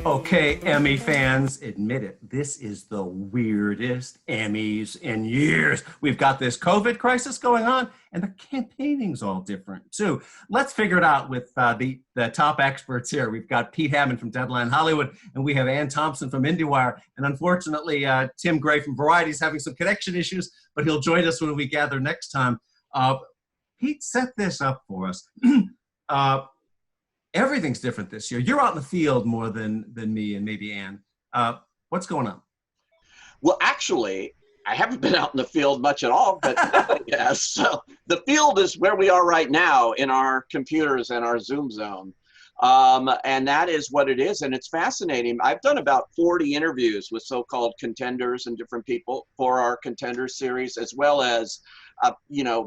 Okay, Emmy fans, admit it. This is the weirdest Emmys in years. We've got this COVID crisis going on, and the campaigning's all different, too. Let's figure it out with the top experts here. We've got Pete Hammond from Deadline Hollywood, and we have Thompson from Indiewire. And unfortunately, Tim Gray from Variety is having some connection issues, but he'll join us when we gather next time. Pete set this up for us. Everything's different this year. You're out in the field more than me and maybe Ann. What's going on? Well, actually, I haven't been out in the field much at all, but yes. So the field is where we are right now in our computers and our Zoom zone. And that is what it is. And it's fascinating. I've done about 40 interviews with so-called contenders and different people for our Contenders series, as well as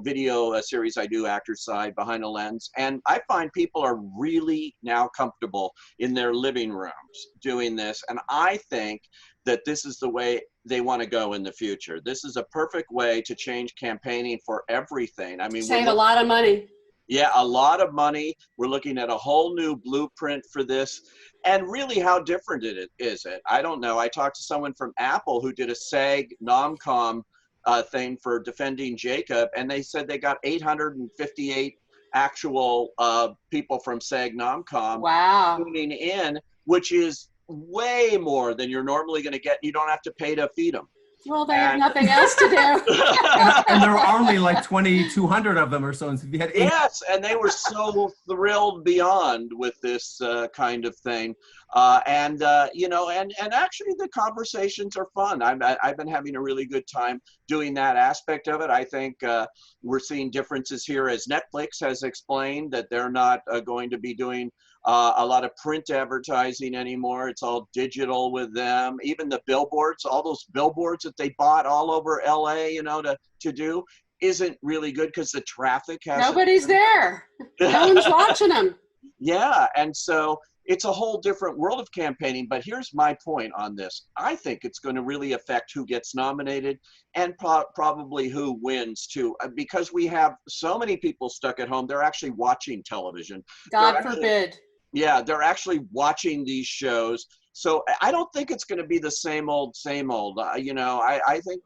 video series I do, Actor's Side, Behind the Lens. And I find people are really now comfortable in their living rooms doing this. And I think that this is the way they want to go in the future. This is a perfect way to change campaigning for everything. I mean, save a lot of money. Yeah, a lot of money. We're looking at a whole new blueprint for this. And really, how different is it? I don't know. I talked to someone from Apple who did a SAG nom-com thing for Defending Jacob, and they said they got 858 actual people from SAG nom-com tuning in, which is way more than you're normally going to get. You don't have to pay to feed them. Well, they have nothing else to do. and there are only like 2,200 of them or so. And so if you had yes, and they were so thrilled beyond with this kind of thing. And actually the conversations are fun. I've been having a really good time doing that aspect of it. I think we're seeing differences here, as Netflix has explained that they're not going to be doing a lot of print advertising anymore. It's all digital with them. Even the billboards, all those billboards that they bought all over LA, to do, isn't really good because the traffic has. Nobody's there. No one's watching them. Yeah, and so it's a whole different world of campaigning. But here's my point on this. I think it's going to really affect who gets nominated and probably who wins too, because we have so many people stuck at home. They're actually watching television. God forbid. Yeah, they're actually watching these shows. So I don't think it's going to be the same old, same old. I think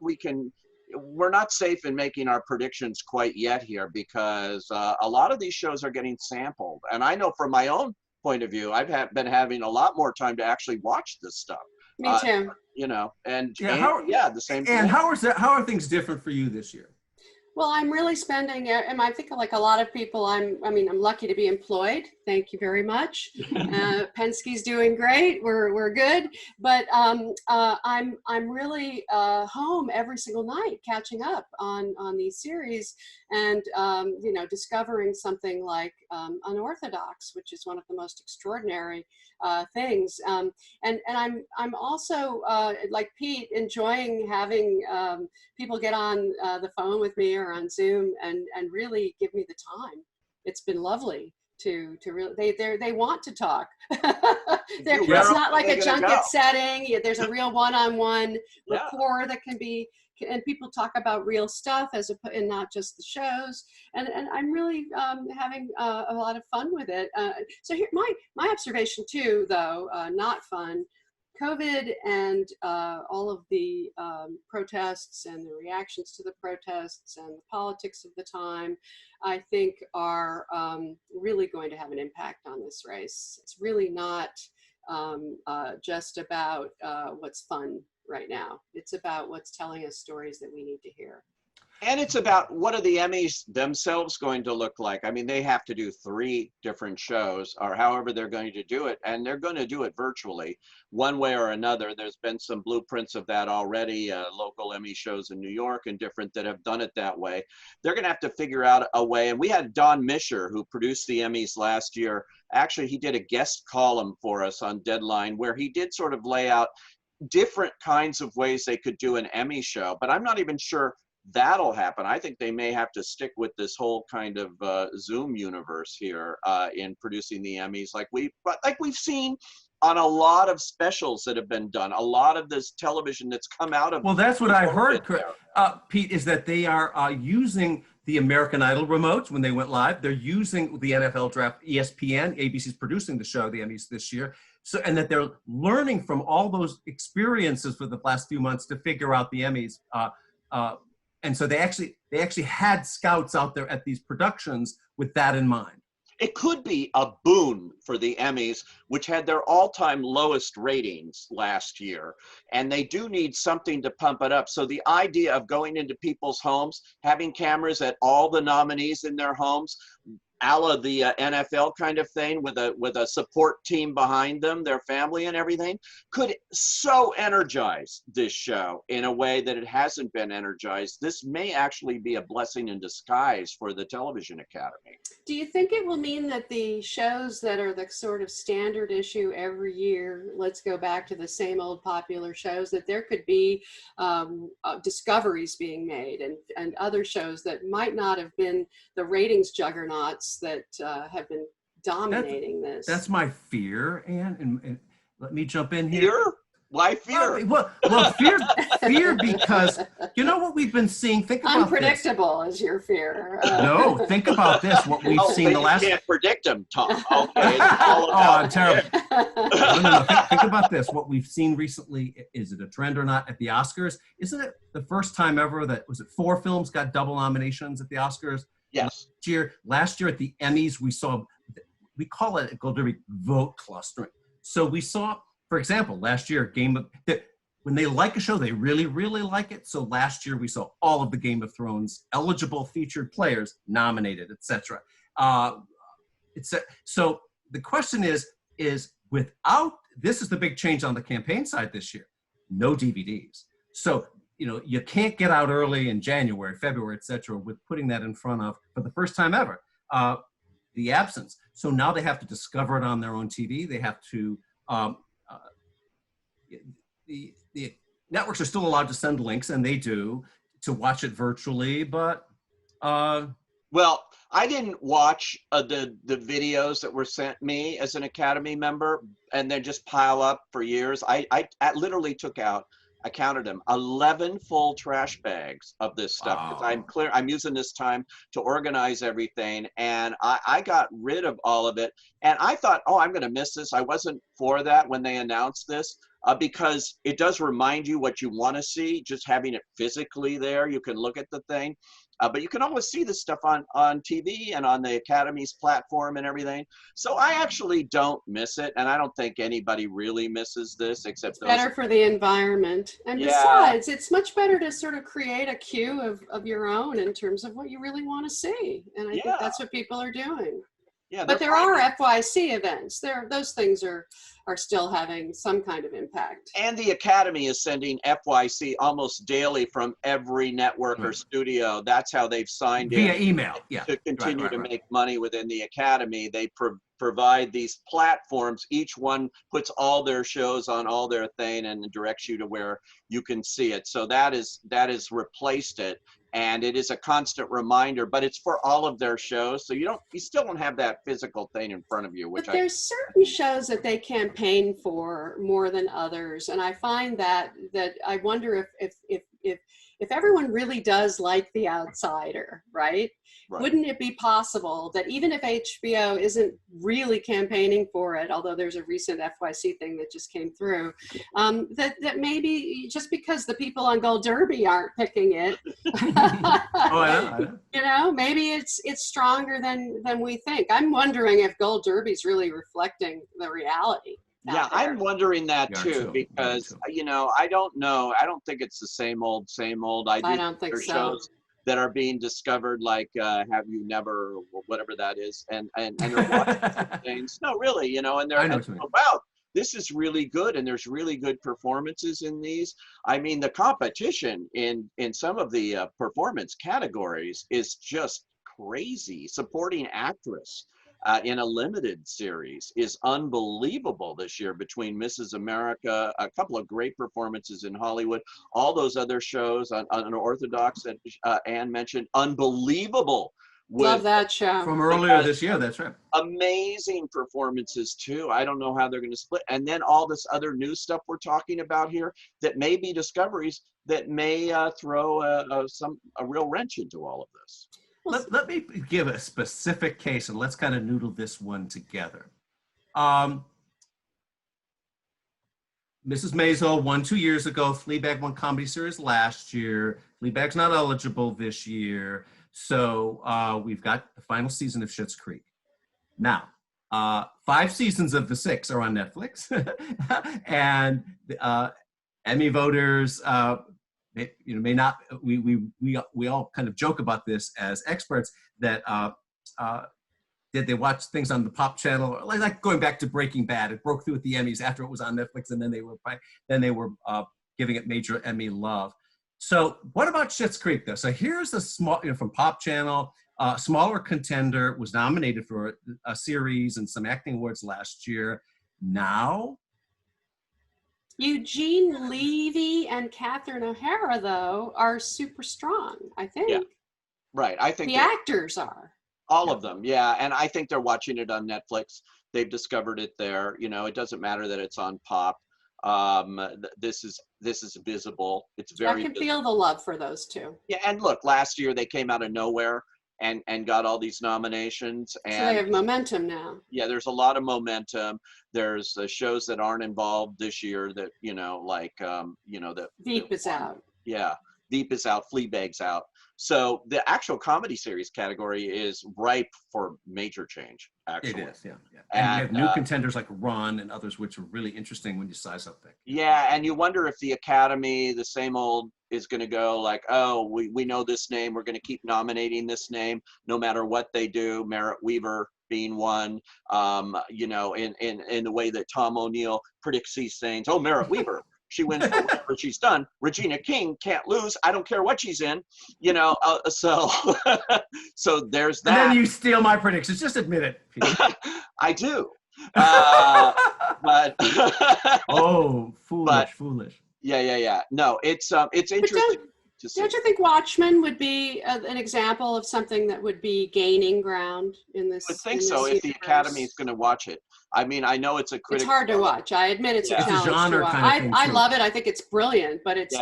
we're not safe in making our predictions quite yet here, because a lot of these shows are getting sampled. And I know from my own point of view, I've been having a lot more time to actually watch this stuff. Me too. The same thing. And how are things different for you this year? Well, I'm really spending, and I think like a lot of people, I'm lucky to be employed. Thank you very much. Penske's doing great. We're good. But I'm really home every single night, catching up on these series, and discovering something like Unorthodox, which is one of the most extraordinary things. And I'm also like Pete, enjoying having people get on the phone with me or on Zoom and really give me the time. It's been lovely to really, they want to talk. It's not like a junket setting. There's a real one-on-one rapport that can be, and people talk about real stuff and not just the shows. And I'm really having a lot of fun with it. So here, my observation too, though, not fun, COVID and all of the protests and the reactions to the protests and the politics of the time, I think are really going to have an impact on this race. It's really not just about what's fun right now. It's about what's telling us stories that we need to hear. And it's about, what are the Emmys themselves going to look like? I mean, they have to do 3 different shows, or however they're going to do it, and they're going to do it virtually, one way or another. There's been some blueprints of that already, local Emmy shows in New York and different that have done it that way. They're going to have to figure out a way, and we had Don Mischer, who produced the Emmys last year. Actually, he did a guest column for us on Deadline, where he did sort of lay out different kinds of ways they could do an Emmy show, but I'm not even sure that'll happen. I think they may have to stick with this whole kind of Zoom universe here in producing the Emmys, like we've seen on a lot of specials that have been done, a lot of this television that's come out of. Well, that's what I heard, Pete, is that they are using the American Idol remotes when they went live. They're using the NFL draft. ESPN, ABC's producing the show, the Emmys this year. So, and that they're learning from all those experiences for the last few months to figure out the Emmys. And so they actually had scouts out there at these productions with that in mind. It could be a boon for the Emmys, which had their all-time lowest ratings last year. And they do need something to pump it up. So the idea of going into people's homes, having cameras at all the nominees in their homes, a la the NFL kind of thing, with a support team behind them, their family and everything, could so energize this show in a way that it hasn't been energized. This may actually be a blessing in disguise for the Television Academy. Do you think it will mean that the shows that are the sort of standard issue every year, let's go back to the same old popular shows, that there could be discoveries being made and other shows that might not have been the ratings juggernauts that have been dominating this? That's my fear, Anne, and let me jump in here. Fear? Why fear? Well, fear because you know what we've been seeing. Think about unpredictable is your fear. No, think about this. What we've seen the last. You can't predict them, Tom. Okay. I'm terrible. No. Think about this. What we've seen recently, is it a trend or not? At the Oscars, isn't it the first time ever that 4 films got double nominations at the Oscars? Yes. Last year at the Emmys, we call it a Gold Derby vote clustering. So we saw, for example, last year, when they like a show, they really, really like it. So last year we saw all of the Game of Thrones eligible featured players nominated, etc. So the question is without, this is the big change on the campaign side this year, no DVDs. So, you can't get out early in January, February, etc. with putting that in front of, for the first time ever, the absence. So now they have to discover it on their own TV. They have to, the networks are still allowed to send links, and they do, to watch it virtually, but. Well, I didn't watch the videos that were sent me as an Academy member, and they just pile up for years. I literally took out, I counted them, 11 full trash bags of this stuff. Wow. I'm using this time to organize everything, and I got rid of all of it. And I thought, I'm going to miss this. I wasn't for that when they announced this, because it does remind you what you want to see, just having it physically there. You can look at the thing. But you can always see this stuff on TV and on the Academy's platform and everything. So I actually don't miss it, and I don't think anybody really misses this except those. Better for the environment. And besides, it's much better to sort of create a queue of your own in terms of what you really want to see. And I think that's what people are doing. Yeah, but there are FYC events. Those things are still having some kind of impact. And the Academy is sending FYC almost daily from every network or studio. That's how they've signed via email. To continue to make money within the Academy. They provide these platforms. Each one puts all their shows on all their thing and directs you to where you can see it. So that has replaced it. And it is a constant reminder, but it's for all of their shows. So you still don't have that physical thing in front of you. But there's certain shows that they campaign for more than others. And I find that I wonder if everyone really does like The Outsider, right? Wouldn't it be possible that even if HBO isn't really campaigning for it, although there's a recent FYC thing that just came through, that maybe just because the people on Gold Derby aren't picking it, I know. Maybe it's stronger than we think. I'm wondering if Gold Derby's really reflecting the reality. Yeah, I'm wondering that too, because I don't know. I don't think it's the same old. I don't think so. Shows that are being discovered, like Have You Never, or whatever that is, and they're watching things. No, really, and they're wow, this is really good, and there's really good performances in these. I mean, the competition in some of the performance categories is just crazy. Supporting actress in a limited series is unbelievable this year, between Mrs. America, a couple of great performances in Hollywood, all those other shows on Unorthodox that Anne mentioned, unbelievable. Love that show. From earlier this year, that's right. Amazing performances too. I don't know how they're going to split. And then all this other new stuff we're talking about here that may be discoveries that may throw a real wrench into all of this. let me give a specific case and let's kind of noodle this one together. Mrs. Maisel won 2 years ago. Fleabag won comedy series last year. Fleabag's not eligible this year. So we've got the final season of Schitt's Creek. Now, 5 seasons of the 6 are on Netflix. And Emmy voters may not, we all kind of joke about this as experts that did they watch things on the Pop channel, like going back to Breaking Bad? It broke through at the Emmys after it was on Netflix, and then they were giving it major Emmy love. So what about Schitt's Creek though? So here's a small, from Pop Channel, smaller contender, was nominated for a series and some acting awards last year. Now, Eugene Levy and Catherine O'Hara though are super strong, I think. Yeah. Right. I think the actors are. All of them, yeah. And I think they're watching it on Netflix. They've discovered it there. It doesn't matter that it's on Pop. This is visible. It's very. I can feel the love for those two. Yeah, and look, last year they came out of nowhere and got all these nominations. And so they have momentum now. Yeah, there's a lot of momentum. There's shows that aren't involved this year that that Veep is out. Yeah, Veep is out. Fleabag's out. So the actual comedy series category is ripe for major change, actually. It is, yeah. And we have new contenders like Ron and others, which are really interesting when you size up things. Yeah, and you wonder if the Academy, the same old, is going to go like, oh, we know this name. We're going to keep nominating this name no matter what they do. Merritt Wever being one, in the way that Tom O'Neill predicts these things. Oh, Merritt Wever. She wins for whatever she's done. Regina King can't lose. I don't care what she's in, so so there's that. And then you steal my predictions. Just admit it. I do. But oh, foolish. Yeah. No, it's interesting. Don't you think Watchmen would be an example of something that would be gaining ground in this? I would think so if the Academy is going to watch it. I mean, I know it's a critic. It's hard to watch. I admit it's a challenge genre to watch. kind of thing I too. love it. I think it's brilliant, but it's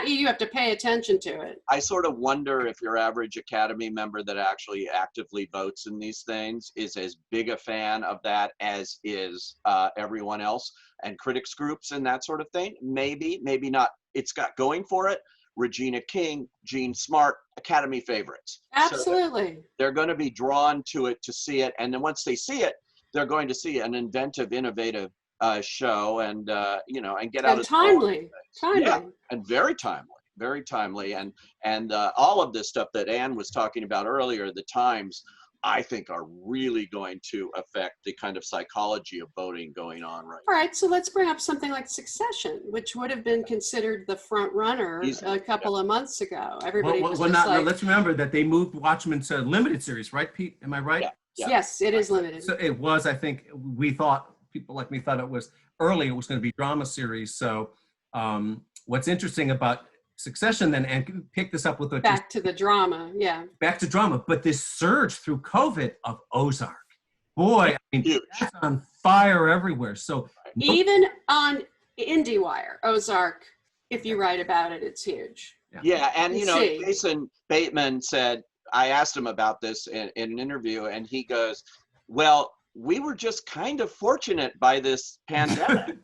you have to pay attention to it. I sort of wonder if your average Academy member that actually actively votes in these things is as big a fan of that as is everyone else, and critics groups and that sort of thing. Maybe not. It's got going for it. Regina King, Jean Smart, Academy favorites. Absolutely. So they're going to be drawn to it to see it, and then once they see it, they're going to see an inventive, innovative show, and and get out of timely. Yeah, and very timely, and all of this stuff that Ann was talking about earlier, the times, I think are really going to affect the kind of psychology of voting going on right now. All right, so let's bring up something like Succession, which would have been considered the front runner a couple of months ago. Everybody was let's remember that they moved Watchmen to limited series, right, Pete? Am I right? Yeah. Yeah. Yes, it is limited. So it was, I think, people like me thought it was early, it was going to be drama series. So what's interesting about Succession then, and pick this up with what back to the drama, yeah. Back to drama, but this surge through COVID of Ozark. Boy, I mean, it's on fire everywhere. So even on Indiewire, Ozark, if you write about it, it's huge. Yeah, and Jason Bateman said, I asked him about this in an interview, and he goes, well, we were just kind of fortunate by this pandemic.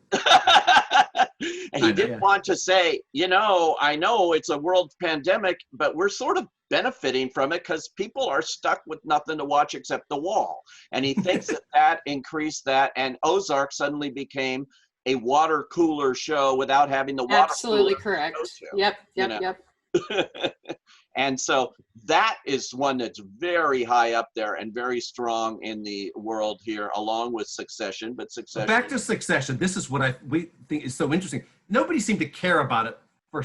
And he didn't want to say, I know it's a world pandemic, but we're sort of benefiting from it because people are stuck with nothing to watch except The Wall. And he thinks that increased that, and Ozark suddenly became a water cooler show without having the water Absolutely cooler correct. To Yep. And so that is one that's very high up there and very strong in the world here, along with Succession. But Succession. Back to Succession. This is what we think is so interesting. Nobody seemed to care about it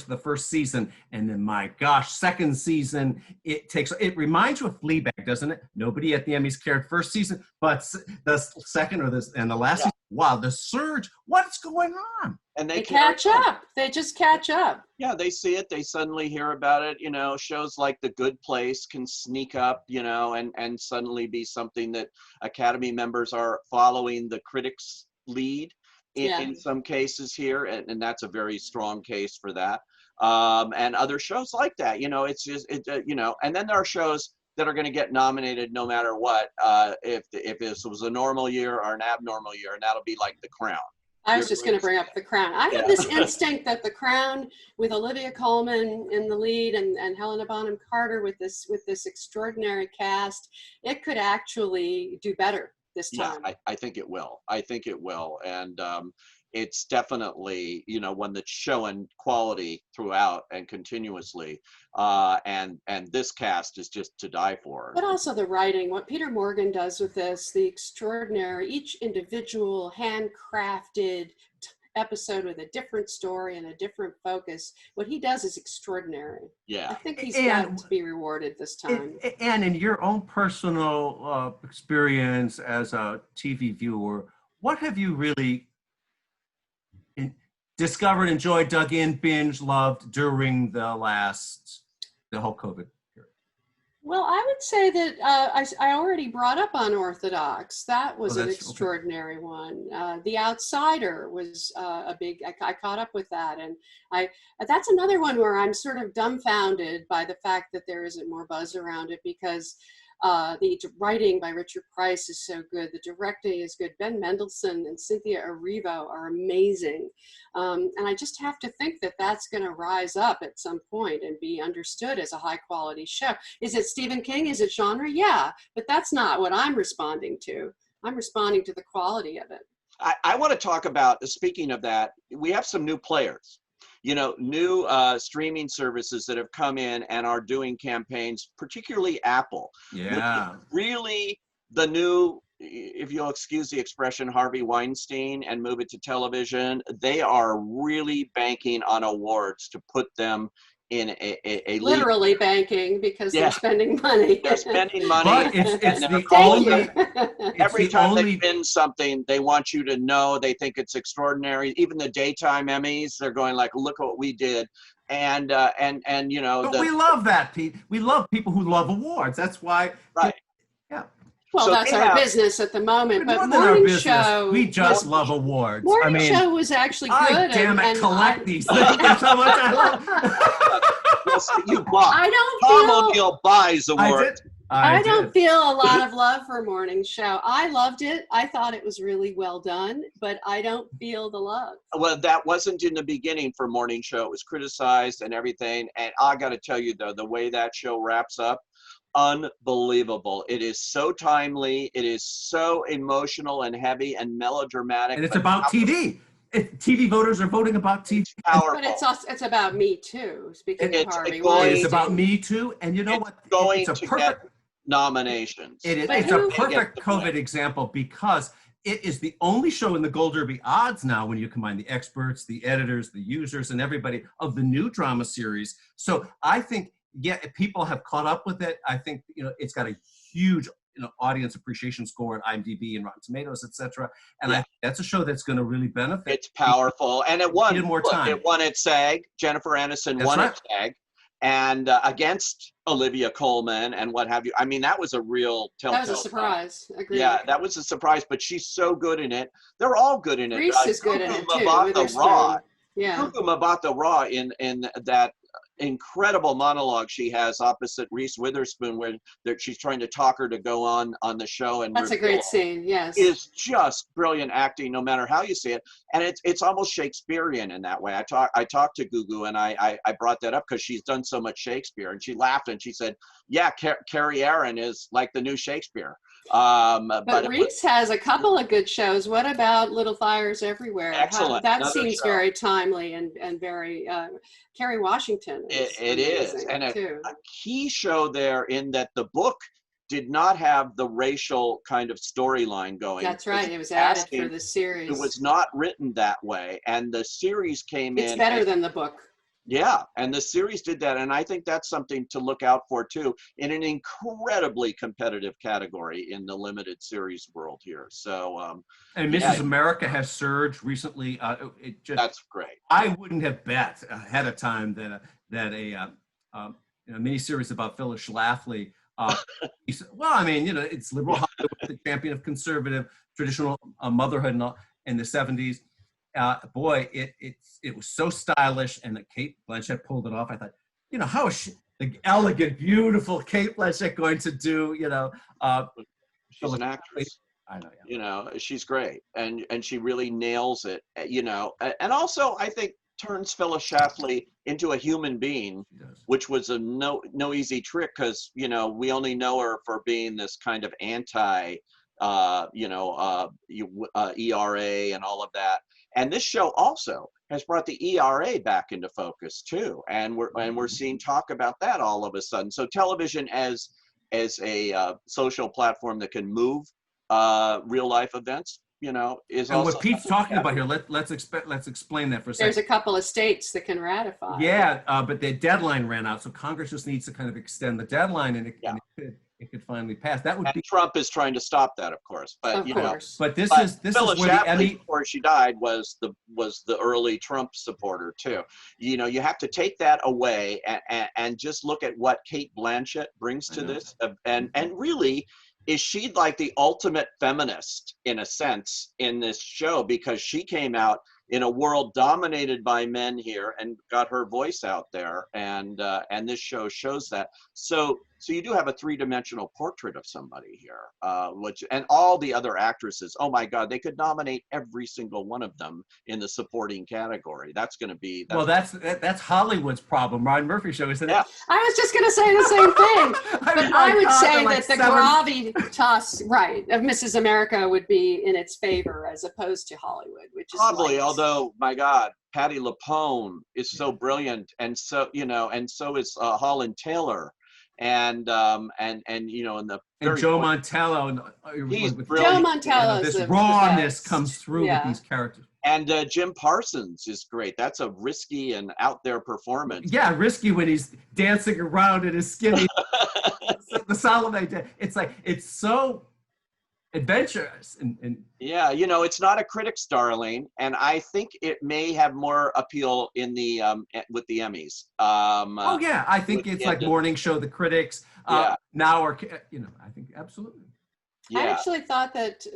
the first season, and then my gosh, second season it reminds you of Fleabag, doesn't it? Nobody at the Emmys cared first season, but the second and the last season, wow, the surge! What's going on? And they catch up. They just catch up. Yeah, they see it. They suddenly hear about it. Shows like The Good Place can sneak up, and suddenly be something that Academy members are following the critics' lead in some cases here, and that's a very strong case for that. And other shows like that, it's just and then there are shows that are going to get nominated no matter what, if this was a normal year or an abnormal year, and that'll be like The Crown. I was just going to bring up The Crown. I Yeah. have this instinct that The Crown, with Olivia Colman in the lead and Helena Bonham Carter with this extraordinary cast, it could actually do better this time. Yeah, I think it will. I think it will. And it's definitely, you know, one that's showing quality throughout and continuously. And this cast is just to die for. But also the writing, what Peter Morgan does with this, the extraordinary, each individual handcrafted episode with a different story and a different focus. What he does is extraordinary. Yeah. I think he's got to be rewarded this time. And in your own personal experience as a TV viewer, what have you really discovered, enjoyed, dug in, binge, loved during the whole COVID period? Well, I would say that I already brought up Unorthodox. That was an extraordinary one. The Outsider was a big, I caught up with that. And that's another one where I'm sort of dumbfounded by the fact that there isn't more buzz around it, because the writing by Richard Price is so good. The directing is good. Ben Mendelsohn and Cynthia Erivo are amazing. And I just have to think that that's going to rise up at some point and be understood as a high quality show. Is it Stephen King? Is it genre? Yeah, but that's not what I'm responding to. I'm responding to the quality of it. I want to talk about, speaking of that, we have some new players. You know, new streaming services that have come in and are doing campaigns, particularly Apple. Yeah. Really the new, if you'll excuse the expression, Harvey Weinstein, and move it to television, they are really banking on awards to put them in a literally league. Banking, because Yeah. they're spending money. They're spending money. But it's and they're the calling only, them. Every time they win something, they want you to know. They think it's extraordinary. Even the daytime Emmys, they're going like, "Look what we did," and you know. But we love that, Pete. We love people who love awards. That's why. Right. Yeah. Well, So that's our business at the moment. More But than our Morning business, Show, we just love awards. Morning Show was actually good. I damn it, and collect these things. That's how much I love. Yes, you bought. I don't Tom feel. O'Neill buys awards. I don't feel a lot of love for Morning Show. I loved it. I thought it was really well done, but I don't feel the love. Well, that wasn't in the beginning for Morning Show. It was criticized and everything. And I got to tell you, though, the way that show wraps up, unbelievable. It is so timely. It is so emotional and heavy and melodramatic. And it's about TV. TV voters are voting about TV. It's powerful. But it's also, it's about Me Too. Speaking of Harvey going- Weinstein. It's about Me Too. And you know It's what? going It's a to perfect. get nominations. It is. But It's who- a perfect Get the COVID point. example because it is the only show in the Gold Derby odds now when you combine the experts, the editors, the users, and everybody of the new drama series. So I think, yeah, people have caught up with it. I think, you know, it's got a huge, you know, audience appreciation score at IMDb and Rotten Tomatoes, etc. And I think that's a show that's going to really benefit. It's powerful, and it won. Needed more look, time. It won at SAG. Jennifer Aniston That's won right. at SAG, and against Olivia Colman and what have you. I mean, that was a real telltale. That was a surprise. Agreed. Yeah, that was a surprise, but she's so good in it. They're all good in it. Reese is good in it too. Mabata Witherspoon. Raw. Yeah. Gugu Mabata Raw in that incredible monologue she has opposite Reese Witherspoon, where she's trying to talk her to go on the show, and That's a great scene. Yes. is just brilliant acting, no matter how you see it, and it's almost Shakespearean in that way. I talked to Gugu, and I brought that up because she's done so much Shakespeare, and she laughed and she said, "Yeah, Carrie Aaron is like the new Shakespeare." But Reese has a couple of good shows. What about Little Fires Everywhere? Excellent. That Another seems show. very timely and very. Kerry Washington. It is, amazing, and too. a key show there in that the book did not have the racial kind of storyline going. That's right. It was added for asking- the series. It was not written that way, and the series came in. It's better than the book. Yeah, and the series did that, and I think that's something to look out for too, in an incredibly competitive category in the limited series world here. So, And Mrs. America has surged recently. It just, that's great. I wouldn't have bet ahead of time that a miniseries about Phyllis Schlafly. He said, well, I mean, you know, it's liberal Hollywood, the champion of conservative traditional motherhood in the 70s. Boy, it was so stylish, and that Kate Blanchett pulled it off. I thought, you know, how is she? the elegant, beautiful Kate Blanchett going to do, She's an actress. I know, yeah. You know, she's great, and she really nails it. You know, and also I think turns Phyllis Schlafly into a human being, She does. which was a no easy trick, because we only know her for being this kind of anti, ERA and all of that. And this show also has brought the ERA back into focus too, and we're seeing talk about that all of a sudden. So television as a social platform that can move real life events, is And also what Pete's something talking we about have here, let's explain that for a There's second. a couple of states that can ratify. Yeah, but the deadline ran out, so Congress just needs to kind of extend the deadline, and Yeah. it could finally pass. That would And be. Trump is trying to stop that, of course. But Of course. But this but is Phyllis where the Schlafly, Emmy. before she died, was the early Trump supporter too. You have to take that away and just look at what Kate Blanchett brings to I know. this, and really, is she like the ultimate feminist in a sense in this show, because she came out in a world dominated by men here and got her voice out there, and this show shows that. So you do have a three-dimensional portrait of somebody here, and all the other actresses, oh my God, they could nominate every single one of them in the supporting category. That's going to be. That's Hollywood's problem. Ryan Murphy show, isn't it? Yeah. I was just going to say the same thing. But I would say like that the gravitas, right, of Mrs. America would be in its favor as opposed to Hollywood, which is Probably, light. although my God, Patti LuPone is so brilliant, and so and so is Holland Taylor, and the And Joe Montello. He's with- brilliant. Joe Montello this is the rawness best. comes through with these characters. And Jim Parsons is great. That's a risky and out there performance. Yeah, risky when he's dancing around in his skinny. The Salome. It's so adventurous and Yeah, it's not a critic's darling, and I think it may have more appeal in the with the Emmys. oh yeah, I think it's like morning show, the critics. Yeah. Now or I think absolutely. Yeah. I actually thought that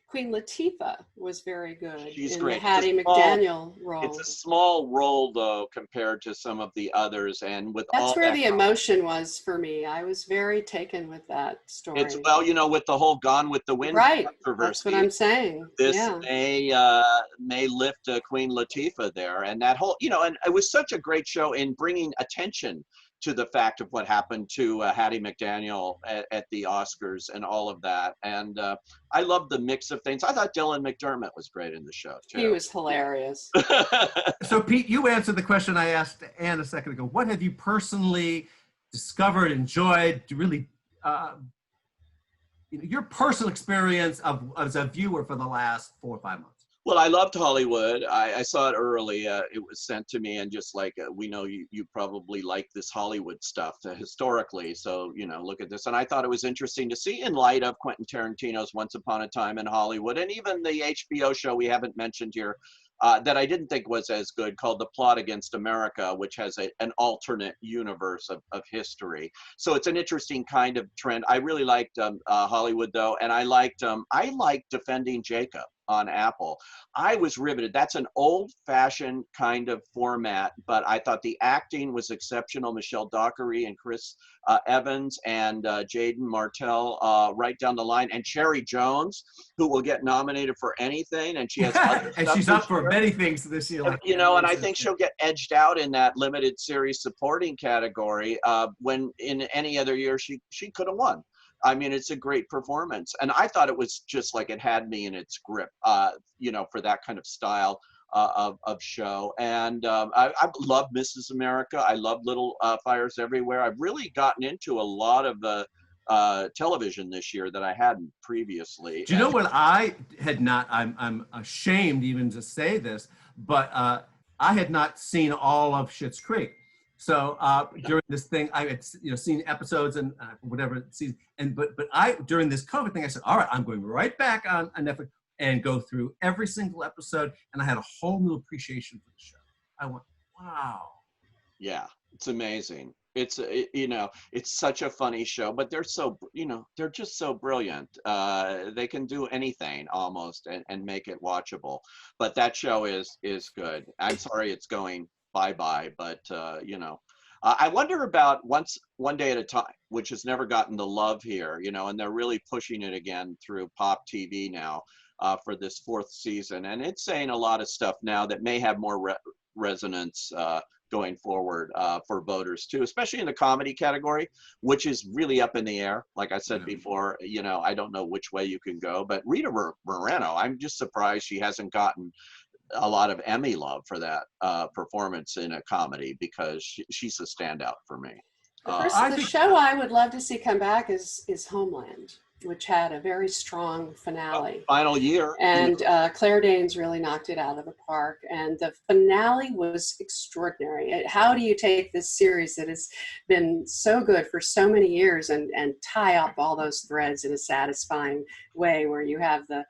Queen Latifah was very good. She's in great. The Hattie McDaniel role. It's a small role though compared to some of the others, and with That's all where that the emotion was for me. I was very taken with that story. It's with the whole Gone with the Wind right. controversy. That's what I'm saying. This yeah. may lift Queen Latifah there, and that whole and it was such a great show in bringing attention to the fact of what happened to Hattie McDaniel at the Oscars and all of that. And I love the mix of things. I thought Dylan McDermott was great in the show too. He was hilarious. So Pete, you answered the question I asked Ann a second ago. What have you personally discovered, enjoyed, really, your personal experience as a viewer for the last 4 or 5 months? Well, I loved Hollywood. I saw it early. It was sent to me, and just like we know you probably like this Hollywood stuff historically. So, look at this. And I thought it was interesting to see in light of Quentin Tarantino's Once Upon a Time in Hollywood, and even the HBO show we haven't mentioned here, that I didn't think was as good, called The Plot Against America, which has an alternate universe of history. So it's an interesting kind of trend. I really liked Hollywood, though, and I liked Defending Jacob on Apple. I was riveted. That's an old-fashioned kind of format, but I thought the acting was exceptional. Michelle Dockery and Chris Evans and Jaden Martell right down the line, and Cherry Jones, who will get nominated for anything, and she has other and stuff she's this up for year. many things this year. And I think she'll get edged out in that limited series supporting category when in any other year she could have won. I mean, it's a great performance. And I thought it was just like it had me in its grip, for that kind of style of show. And I love Mrs. America. I love Little Fires Everywhere. I've really gotten into a lot of the television this year that I hadn't previously. Do you know what I had not, I'm ashamed even to say this, but I had not seen all of Schitt's Creek. So during this thing, I had seen episodes and whatever season, but I during this COVID thing, I said, all right, I'm going right back on Netflix and go through every single episode, and I had a whole new appreciation for the show. I went, wow. Yeah, it's amazing. It's it's such a funny show, but they're so they're just so brilliant. They can do anything almost and make it watchable. But that show is good. I'm sorry it's going bye-bye, but I wonder about One Day at a Time, which has never gotten the love here, you know, and they're really pushing it again through Pop TV now for this 4th season. And it's saying a lot of stuff now that may have more resonance going forward for voters too, especially in the comedy category, which is really up in the air. Like I said before, you know, I don't know which way you can go, but Rita Moreno, I'm just surprised she hasn't gotten a lot of Emmy love for that performance in a comedy, because she's a standout for me. The show I would love to see come back is Homeland, which had a very strong finale. Final year. And Claire Danes really knocked it out of the park. And the finale was extraordinary. How do you take this series that has been so good for so many years and tie up all those threads in a satisfying way where you have the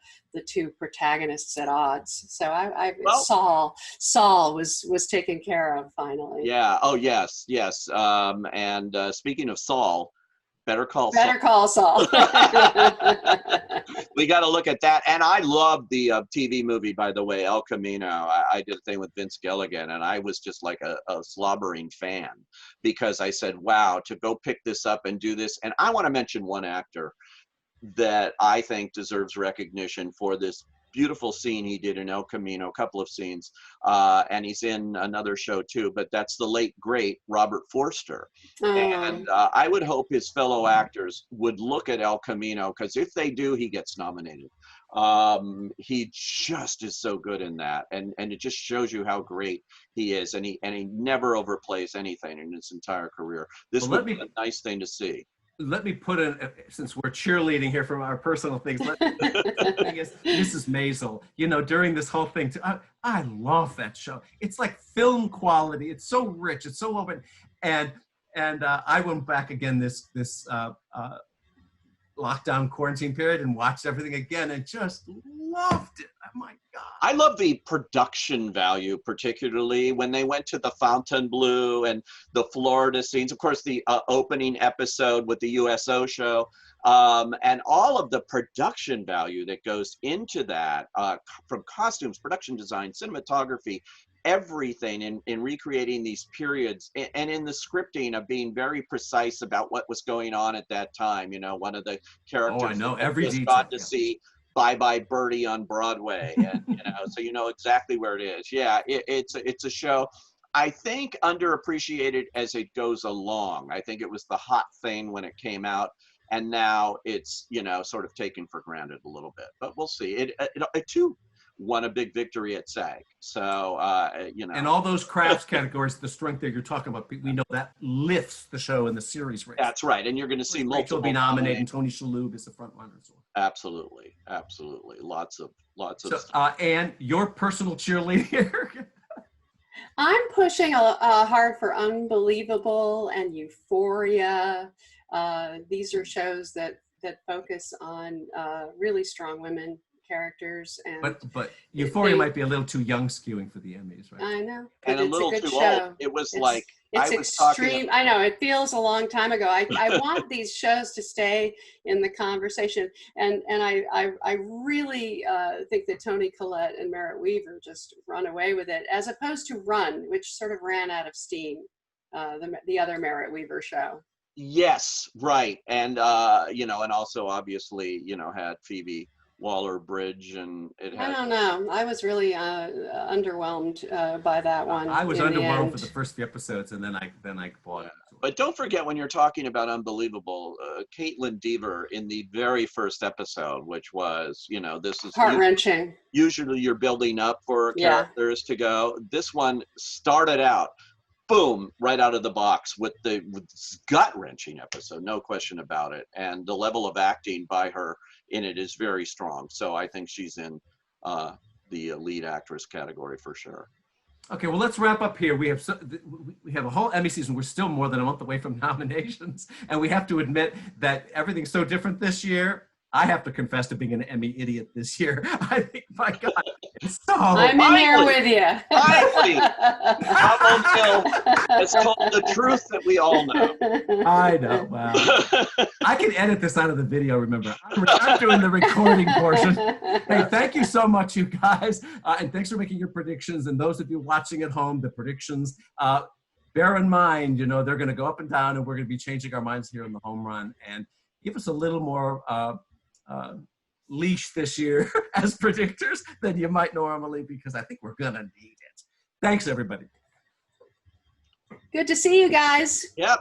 two protagonists at odds? So Saul was taken care of finally. Yeah. Oh, yes. Yes. And speaking of Saul, Better Call Saul. We got to look at that. And I love the TV movie, by the way, El Camino. I did a thing with Vince Gilligan, and I was just like a slobbering fan, because I said, wow, to go pick this up and do this. And I want to mention one actor that I think deserves recognition for this beautiful scene he did in El Camino, a couple of scenes, and he's in another show too, but that's the late, great Robert Forster. And I would hope his fellow actors would look at El Camino, because if they do, he gets nominated. He just is so good in that, and it just shows you how great he is, and he never overplays anything in his entire career. This would be a nice thing to see. Let me put in, since we're cheerleading here from our personal things, Mrs. Maisel, you know, during this whole thing, I love that show. It's like film quality. It's so rich. It's so open. And I went back again this lockdown quarantine period and watched everything again and just loved it. Oh my God. I love the production value, particularly when they went to the Fontainebleau and the Florida scenes. Of course, the opening episode with the USO show, and all of the production value that goes into that, from costumes, production design, cinematography, everything in recreating these periods, and in the scripting of being very precise about what was going on at that time. You know, one of the characters I know every just detail. got to see Bye Bye Birdie on Broadway, and you know, so you know exactly where it is. Yeah, it's a show I think underappreciated as it goes along. I think it was the hot thing when it came out, and now it's, you know, sort of taken for granted a little bit. But we'll see. It too won a big victory at SAG. So, you know. And all those crafts categories, the strength that you're talking about, we know that lifts the show in the series race. That's right. And you're going to see multiple. Rachel be nominated, and Tony Shalhoub is the front runner. So. Absolutely. Absolutely. Lots of. So, Anne, your personal cheerleader. I'm pushing hard for Unbelievable and Euphoria. These are shows that focus on really strong women characters, and but Euphoria might be a little too young skewing for the Emmys, right? I know, and a little too old. It was like it's extreme. I know it feels a long time ago. I want these shows to stay in the conversation, and I really think that Toni Collette and Merritt Wever just run away with it, as opposed to Run, which sort of ran out of steam. The other Merritt Wever show. Yes, right, and you know, and also obviously, you know, had Phoebe Waller-Bridge, and it had. I don't know. I was really underwhelmed by that one. I was underwhelmed for the first few episodes, and then I bought it. But don't forget, when you're talking about Unbelievable, Caitlin Dever in the very first episode, which was, you know, this is heart-wrenching. Usually you're building up for characters to go. This one started out, boom, right out of the box with this gut-wrenching episode, no question about it. And the level of acting by her in it is very strong. So I think she's in the lead actress category for sure. Okay, well, let's wrap up here. We have a whole Emmy season. We're still more than a month away from nominations, and we have to admit that everything's so different this year. I have to confess to being an Emmy idiot this year. I think, my God, it's so. I'm in there with you. Finally, it's called the truth that we all know. I know. Wow. I can edit this out of the video. Remember, I'm doing the recording portion. Hey, thank you so much, you guys, and thanks for making your predictions. And those of you watching at home, the predictions. bear in mind, you know, they're going to go up and down, and we're going to be changing our minds here in the home run, and give us a little more leash this year as predictors than you might normally, because I think we're going to need it. Thanks, everybody. Good to see you guys. Yep.